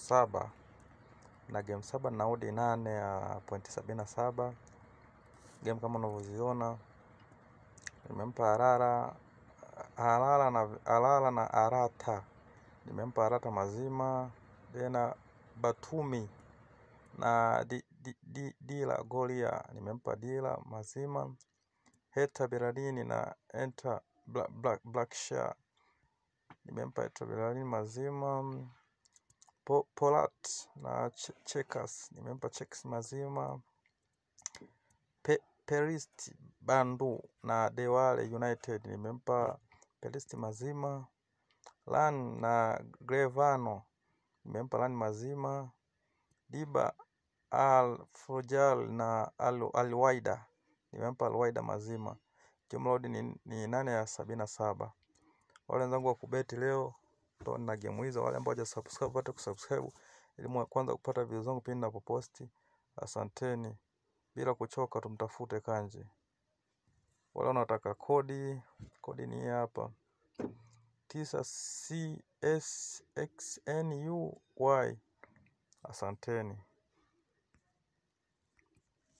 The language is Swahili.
7 na game 7 na odi 8 ya .77. Game kama unavyoziona nimempa Harara na Arata. Nimempa Arata mazima, tena Batumi na Dila Golia nimempa Dila mazima. Heta Beralini na Enter Blackshire nimempa Heta Beralini mazima. Polat na Checkers nimempa Checkers mazima. Perist Bandu na Dewale United nimempa Perist mazima. Lan na Grevano nimempa Lan mazima. Diba Al-Fujal na Al-Waida nimempa Al-Waida mazima. Jumla odi ni 8 ya 77. Wale wenzangu wa kubeti leo ndo na game hizo. Wale ambao hawajasubscribe pata kusubscribe ili mwe kwanza kupata video zangu pindi ninapoposti. Asanteni. Bila kuchoka tumtafute Kanji. Wale wanataka kodi ni hapa 9CSXNUY. Asanteni.